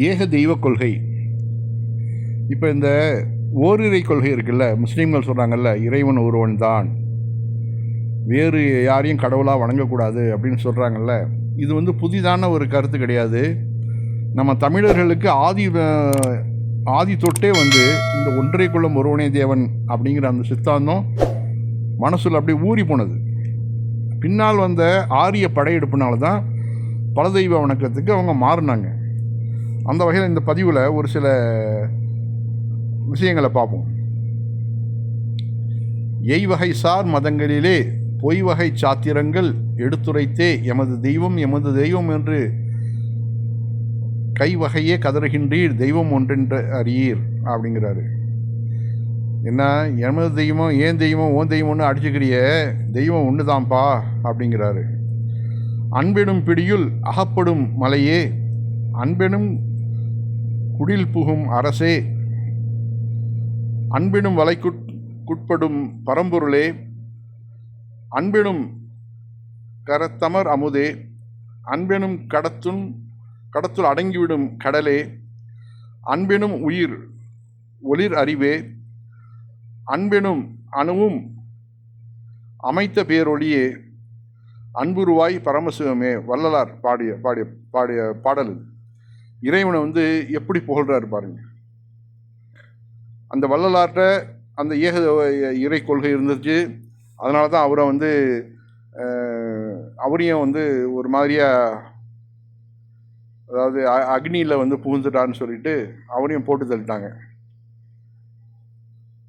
ஏக தெய்வ கொள்கை. இப்போ இந்த ஓரிரை கொள்கை இருக்குல்ல, முஸ்லீம்கள் சொல்கிறாங்கல்ல, இறைவன் ஒருவன் தான், வேறு யாரையும் கடவுளாக வணங்கக்கூடாது அப்படின்னு சொல்கிறாங்கல்ல. இது வந்து புதிதான ஒரு கருத்து கிடையாது. நம்ம தமிழர்களுக்கு ஆதி தொட்டே வந்து இந்த ஒன்றை குலம் ஒருவனே தேவன் அப்படிங்கிற அந்த சித்தாந்தம் மனசில் அப்படியே ஊறி போனது. பின்னால் வந்த ஆரிய படையெடுப்புனால தான் பல தெய்வ வணக்கத்துக்கு அவங்க மாறினாங்க. அந்த வகையில் இந்த பதிவில் ஒரு சில விஷயங்களை பார்ப்போம். எய்வகை சார் மதங்களிலே பொய் வகை சாத்திரங்கள் எடுத்துரைத்தே எமது தெய்வம் என்று கைவகையே கதறுகின்றீர், தெய்வம் ஒன்றென்று அறியீர் அப்படிங்கிறாரு. என்ன, எமது தெய்வம் ஏன் தெய்வம் ஓன் தெய்வம்னு அடிச்சுக்கிறிய, தெய்வம் ஒன்று தான்ப்பா அப்படிங்கிறாரு. அன்பெனும் பிடியுள் அகப்படும் மலையே, அன்பெனும் குடில் புகும் அரசே, அன்பெனும் வலைக்குட்படும் பரம்பொருளே, அன்பெனும் கரத்தமர் அமுதே, அன்பெனும் கடத்துள் அடங்கிவிடும் கடலே, அன்பெனும் ஒளிர் அறிவே, அன்பெனும் அணுவும் அமைத்த பேரொழியே, அன்புருவாய் பரமசிவமே. வள்ளலார் பாடிய பாடல். இறைவனை வந்து எப்படி புகழ்றாரு பாருங்க. அந்த வள்ளலார்கிட்ட அந்த ஏக இறை கொள்கை இருந்துச்சு. அதனால தான் அவரை வந்து அவரையும் வந்து ஒரு மாதிரியாக, அதாவது அக்னியில் வந்து புகுந்துட்டான்னு சொல்லிட்டு அவரையும் போட்டு தள்ளிட்டாங்க.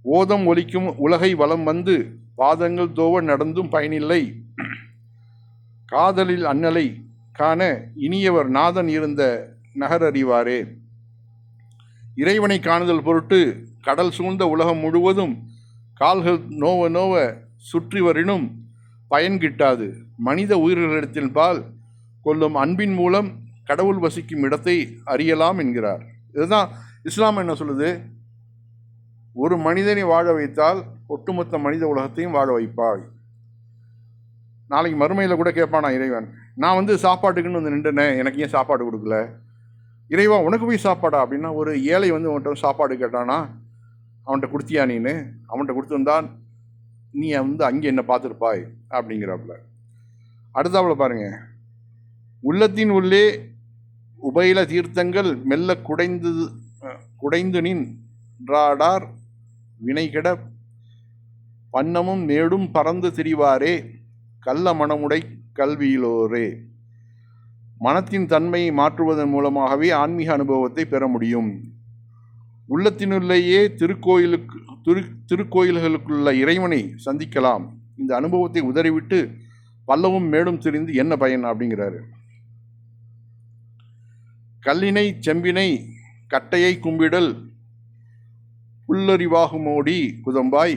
ஓதம் ஒலிக்கும் உலகை வலம் வந்து பாதங்கள் தோவ நடந்தும் பயனில்லை, காதலில் அண்ணலை காண இனியவர் நாதன் இருந்த நகரறிவாரே. இறைவனை காணுதல் பொருட்டு கடல் சூழ்ந்த உலகம் முழுவதும் கால்கள் நோவ சுற்றி வரினும் பயன் கிட்டாது, மனித உயிர்களிடத்தில் பால் கொள்ளும் அன்பின் மூலம் கடவுள் வசிக்கும் இடத்தை அறியலாம் என்கிறார். இதுதான் இஸ்லாம் என்ன சொல்லுது. ஒரு மனிதனை வாழ வைத்தால் ஒட்டுமொத்த மனித உலகத்தையும் வாழ வைப்பாய். நாளைக்கு மறுமையில் கூட கேட்பானா இறைவன், நான் வந்து சாப்பாட்டுக்குன்னு வந்து நின்றுனேன், எனக்கு ஏன் சாப்பாடு கொடுக்கல? இறைவா உனக்கு போய் சாப்பாடா அப்படின்னா, ஒரு ஏழை வந்து அவன்கிட்ட சாப்பாடு கேட்டானா அவன்கிட்ட கொடுத்தியா? நீன்னு அவன்கிட்ட கொடுத்துருந்தான், நீ வந்து அங்கே என்ன பார்த்துருப்பாய் அப்படிங்கிறாப்புல. அடுத்தாப்புல பாருங்க, உள்ளத்தின் உள்ளே உபயில தீர்த்தங்கள் மெல்ல குடைந்து நின்றாடார் வினைகெட பன்னமும் மேடும் பறந்து திரிவாரே, கள்ள மனமுடை கல்வியிலோரே. மனத்தின் தன்மையை மாற்றுவதன் மூலமாகவே ஆன்மீக அனுபவத்தை பெற முடியும். உள்ளத்தினுள்ளேயே திருக்கோயில்களுக்குள்ள இறைவனை சந்திக்கலாம். இந்த அனுபவத்தை உதறிவிட்டு பல்லவும் மேடும் திரிந்து என்ன பயன் அப்படிங்கிறாரு. கல்லினை செம்பினை கட்டையை கும்பிடல் புல்லறிவாகுமோடி குதம்பாய்.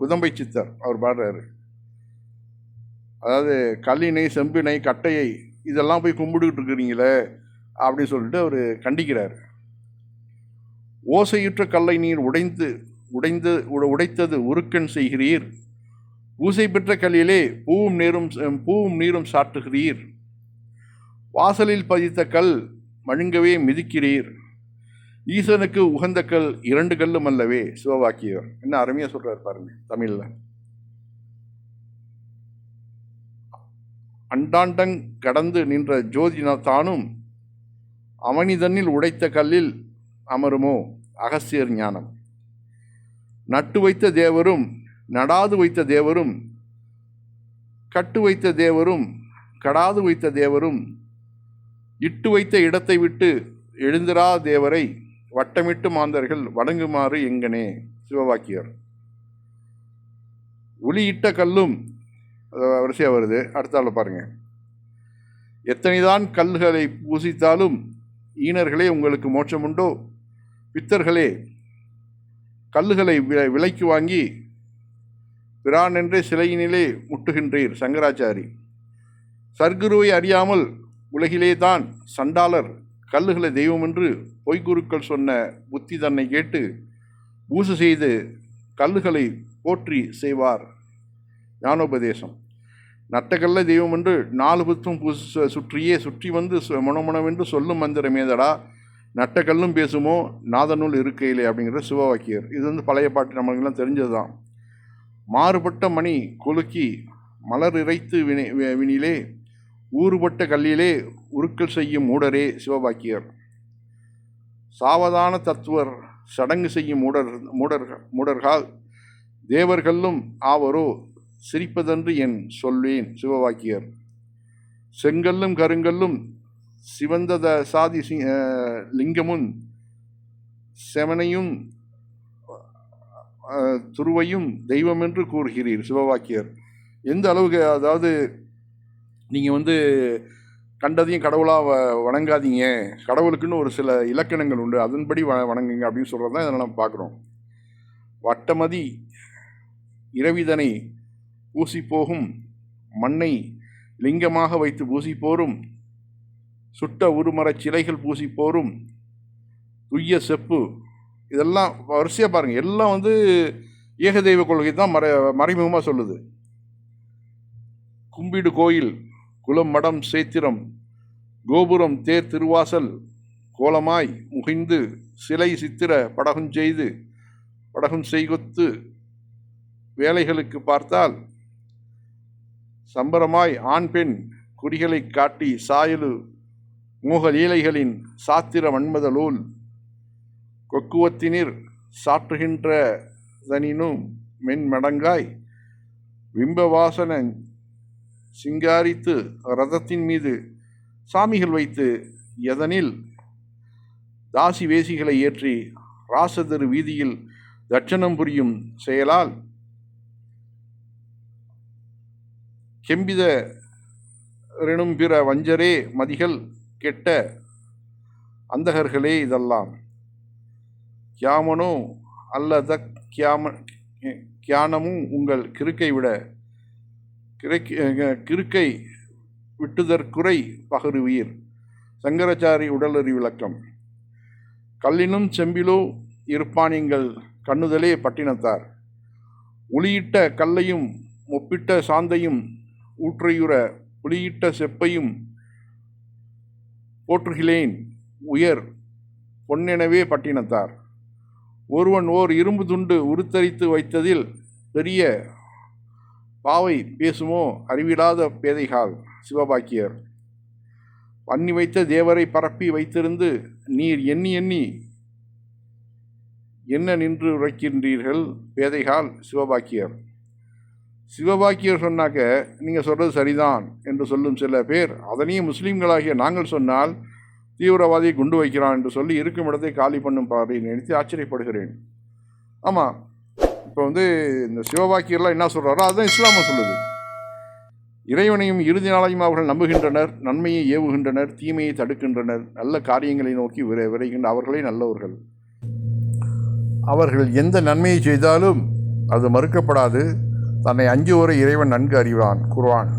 குதம்பை சித்தர் அவர் பாடுறாரு. அதாவது கல்லினை செம்பினை கட்டையை இதெல்லாம் போய் கும்பிட்டுக்கிட்டு இருக்கிறீங்களே அப்படின்னு சொல்லிட்டு அவர் கண்டிக்கிறார். ஓசையுற்ற கல்லை நீர் உடைத்தது உருக்கன் செய்கிறீர், பூசை பெற்ற கல்லிலே பூவும் நீரும் சாட்டுகிறீர், வாசலில் பதித்த கல் மழுங்கவே மிதிக்கிறீர், ஈசனுக்கு உகந்த கல் 2 கல்லும் அல்லவே. சிவவாக்கியர் என்ன அருமையாக சொல்றாரு பாருங்க தமிழ்ல. அண்டாண்டங் கடந்து நின்ற ஜோதி தானும் அவனிதனில் உடைத்த கல்லில் அமருமோ அகஸ்தியர் ஞானம். நட்டு வைத்த தேவரும் நடாது வைத்த தேவரும் கட்டு வைத்த தேவரும் கடாது வைத்த தேவரும் இட்டு வைத்த இடத்தை விட்டு எழுந்திரா தேவரை வட்டமிட்டு மாந்தர்கள் வணங்குமாறு எங்கனே. சிவவாக்கியர். ஒளியிட்ட கல்லும் வரிசையாக வருது. அடுத்தால பாருங்க, எத்தனைதான் கல்லுகளை பூசித்தாலும் ஈனர்களே உங்களுக்கு மோட்சம் உண்டோ? பித்தர்களே கல்லுகளை விலைக்கு வாங்கி பிரான் என்றே சிலையினிலே முட்டுகின்றீர். சங்கராச்சாரி. சர்க்குருவை அறியாமல் உலகிலே தான் சண்டாளர் கல்லுகளை தெய்வம் என்று பொய்குருக்கள் சொன்ன புத்தி தன்னை கேட்டு பூசை செய்து கல்லுகளை போற்றி செய்வார். ஞானோபதேசம். நட்டக்கல்ல தெய்வம் என்று 4 புத்தும் சுற்றி வந்து மொனமொனவென்று சொல்லும் மந்திரமேதடா நட்டக்கல்லும் பேசுமோ நாதனுள் இருக்கையிலே அப்படிங்கிற சிவவாக்கியர். இது வந்து பழைய பாட்டு நம்மளுக்கெல்லாம் தெரிஞ்சது தான். மாறுபட்ட மணி கொலுக்கி மலர் இறைத்து வினிலே ஊறுபட்ட கல்லிலே உருக்கள் செய்யும் மூடரே சிவபாக்கியர். சாவதான தத்துவர் சடங்கு செய்யும் மூடர்கள் தேவர்களும் ஆவரோ சிரிப்பதென்று என் சொல்வேன் சிவவாக்கியர். செங்கல்லும் கருங்கல்லும் சிவந்த சாதி லிங்கமும் செவனையும் துருவையும் தெய்வம் என்று கூறுகிறீர் சிவவாக்கியர். எந்த அளவுக்கு, அதாவது நீங்கள் வந்து கண்டதையும் கடவுளாக வணங்காதீங்க, கடவுளுக்குன்னு ஒரு சில இலக்கணங்கள் உண்டு, அதன்படி வணங்குங்க அப்படின்னு சொல்கிறது தான் இதை நம்ம பார்க்குறோம். வட்டமதி இரவிதனை பூசிப்போகும் மண்ணை லிங்கமாக வைத்து பூசிப்போரும் சுட்ட உருமரச் சிலைகள் பூசிப்போரும் துய்ய செப்பு, இதெல்லாம் வரிசையாக பாருங்கள். எல்லாம் வந்து ஏகதெய்வ கொள்கை தான் மறைமுகமாக சொல்லுது. கும்பிடு கோயில் குலம் மடம் சேத்திரம் கோபுரம் தேர் திருவாசல் கோலமாய் முகிந்து சிலை சித்திர படகும் செய்கொத்து வேலைகளுக்கு பார்த்தால் சம்பரமாய் ஆண் பெண் குறிகளை காட்டி சாயலு மோக லீலைகளின் சாத்திர வன்மதலூல் கொக்குவத்தினிர் சாற்றுகின்ற தனினும் மென்மடங்காய் விம்பவாசன சிங்காரித்து ரதத்தின் மீது சாமிகள் வைத்து எதனில் தாசி வேசிகளை ஏற்றி ராசதரு வீதியில் தட்சணம் புரியும் செயலால் கெம்பித ரெனும் பிற வஞ்சரே மதிகள் கெட்ட அந்தகர்களே இதெல்லாம் கியாமனோ அல்லத கியானமும் உங்கள் கிறுக்கை விட்டுதற்குறை பகருவீர். சங்கராச்சாரி உடலறி விளக்கம். கல்லினும் செம்பிலோ இருப்பானிங்கள் கண்ணுதலே பட்டினத்தார் ஒளியிட்ட கல்லையும் ஒப்பிட்ட சாந்தையும் ஊற்றையுற புளியிட்ட செப்பையும் போற்றுகிலேன் உயர் பொன்னெனவே பட்டினத்தார். ஒருவன் ஓர் இரும்பு துண்டு உருத்தரித்து வைத்ததில் பெரிய பாவை பேசுமோ அறிவிடாத பேதைகால் சிவபாக்கியர். பண்ணி வைத்த தேவரை பரப்பி வைத்திருந்து நீர் எண்ணி எண்ணி என்ன நின்று உரைக்கின்றீர்கள் பேதைகால் சிவபாக்கியர். சிவபாக்கியர் சொன்னாக்க நீங்கள் சொல்கிறது சரிதான் என்று சொல்லும் சில பேர் அதனையும் முஸ்லீம்களாகிய நாங்கள் சொன்னால் தீவிரவாதியை குண்டு வைக்கிறான் என்று சொல்லி இருக்கும் இடத்தை காலி பண்ணும் பாறை நினைத்து ஆச்சரியப்படுகிறேன். ஆமாம், இப்போ வந்து இந்த சிவபாக்கியர்லாம் என்ன சொல்கிறாரோ அதுதான் இஸ்லாம சொல்லுது. இறைவனையும் இறுதி நாளையும் அவர்கள் நம்புகின்றனர், நன்மையை ஏவுகின்றனர், தீமையை தடுக்கின்றனர், நல்ல காரியங்களை நோக்கி விரைகின்ற அவர்களே நல்லவர்கள். அவர்கள் எந்த நன்மையை செய்தாலும் அது மறுக்கப்படாது. தன்னை அஞ்சுவோரை இறைவன் நன்கு அறிவான். குர்ஆன்.